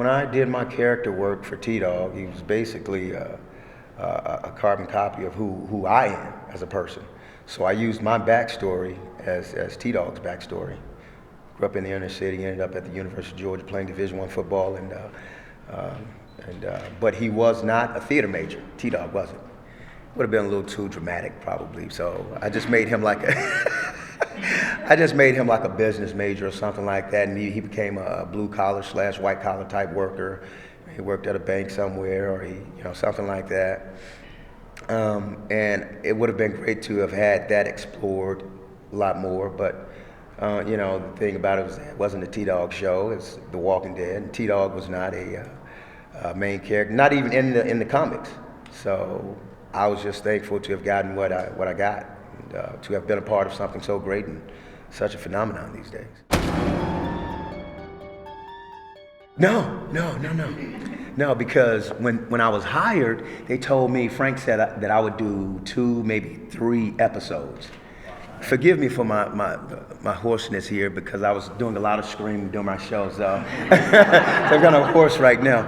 when I did my character work for T-Dog, he was basically a carbon copy of who I am as a person. So I used my backstory as T-Dog's backstory. Grew up in the inner city, ended up at the University of Georgia playing Division I football, but he was not a theater major. T-Dog wasn't. Would have been a little too dramatic, probably. So I just made him like a business major or something like that, and he became a blue collar / white collar type worker. He worked at a bank somewhere, or something like that. And it would have been great to have had that explored a lot more, but the thing about it was it wasn't a T-Dog show. It's The Walking Dead, and T-Dog was not a main character, not even in the comics. So I was just thankful to have gotten what I got, and to have been a part of something so great and such a phenomenon these days. No, because when I was hired, they told me, Frank said that I would do 2, maybe 3 episodes. Forgive me for my hoarseness here, because I was doing a lot of screaming during my shows. So I'm kind of hoarse right now.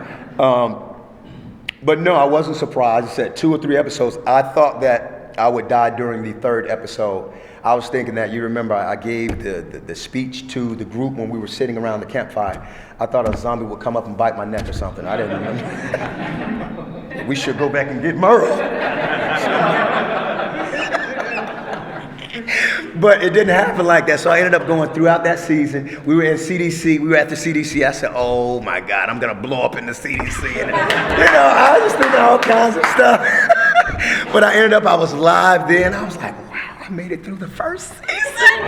But no, I wasn't surprised. It said 2 or 3 episodes. I thought that I would die during the 3rd episode. I was thinking that, you remember I gave the speech to the group when we were sitting around the campfire. I thought a zombie would come up and bite my neck or something. I didn't remember. We should go back and get Murrah. But it didn't happen like that. So I ended up going throughout that season. We were in CDC. We were at the CDC. I said, oh my God, I'm going to blow up in the CDC. And, I was just thinking all kinds of stuff. But I was live then. I was like, wow, I made it through the 1st season.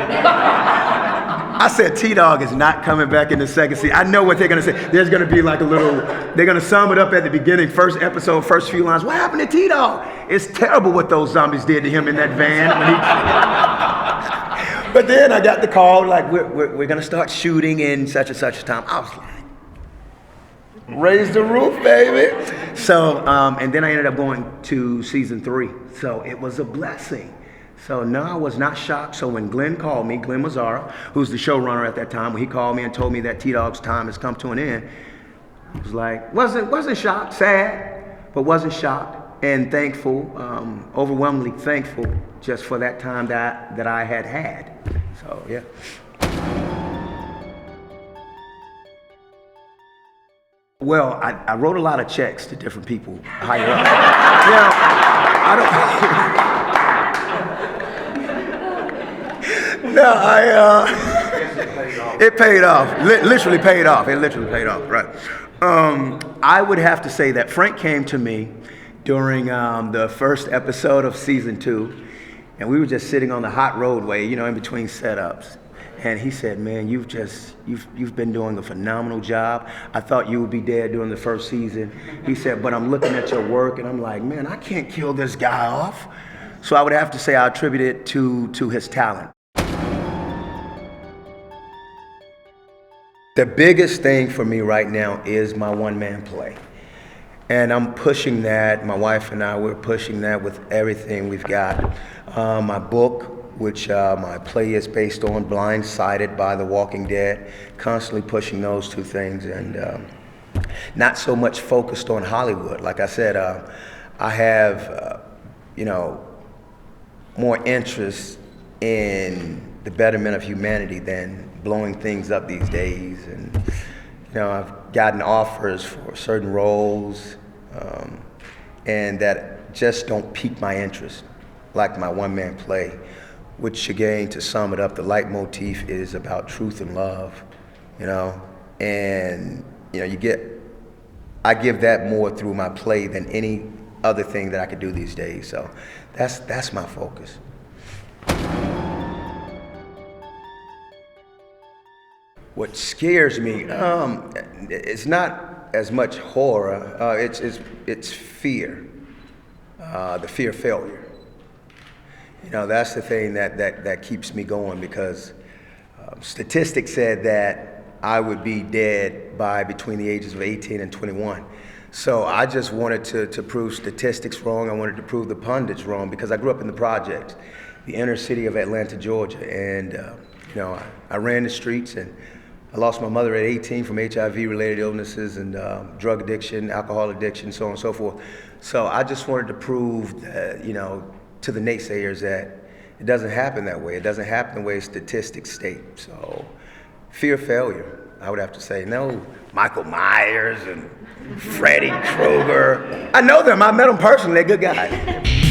I said, T-Dog is not coming back in the 2nd season. I know what they're going to say. There's going to be like they're going to sum it up at the beginning, 1st episode, first few lines. What happened to T-Dog? It's terrible what those zombies did to him in that van. But then I got the call, like, we're going to start shooting in such and such a time. I was like, raise the roof, baby. So, and then I ended up going to season 3. So it was a blessing. So no, I was not shocked. So when Glenn called me, Glenn Mazzara, who's the showrunner at that time, when he called me and told me that T-Dog's time has come to an end, I was like, wasn't shocked, sad, but wasn't shocked. And thankful, overwhelmingly thankful, just for that time that I had. So yeah. Well, I wrote a lot of checks to different people higher up. It paid off. Literally paid off. It literally paid off. Right. I would have to say that Frank came to me during the 1st episode of season 2, and we were just sitting on the hot roadway, in between setups. And he said, man, you've been doing a phenomenal job. I thought you would be dead during the 1st season. He said, but I'm looking at your work, and I'm like, man, I can't kill this guy off. So I would have to say I attribute it to his talent. The biggest thing for me right now is my one-man play. And I'm pushing that, my wife and I, we're pushing that with everything we've got. My book, which my play is based on, Blindsided by The Walking Dead, constantly pushing those 2 things, and not so much focused on Hollywood. Like I said, I have, more interest in the betterment of humanity than blowing things up these days. And I've gotten offers for certain roles, and that just don't pique my interest, like my one-man play, which again, to sum it up, the leitmotif is about truth and love, and I give that more through my play than any other thing that I could do these days. So that's my focus. What scares me, it's not as much horror. It's fear, the fear of failure. That's the thing that keeps me going, because statistics said that I would be dead by between the ages of 18 and 21. So I just wanted to prove statistics wrong. I wanted to prove the pundits wrong, because I grew up in the projects, the inner city of Atlanta, Georgia, and I ran the streets, and I lost my mother at 18 from HIV-related illnesses and drug addiction, alcohol addiction, so on and so forth. So I just wanted to prove that, to the naysayers that it doesn't happen that way. It doesn't happen the way statistics state. So fear of failure, I would have to say. No, Michael Myers and Freddy Krueger. I know them. I met them personally. They're good guys.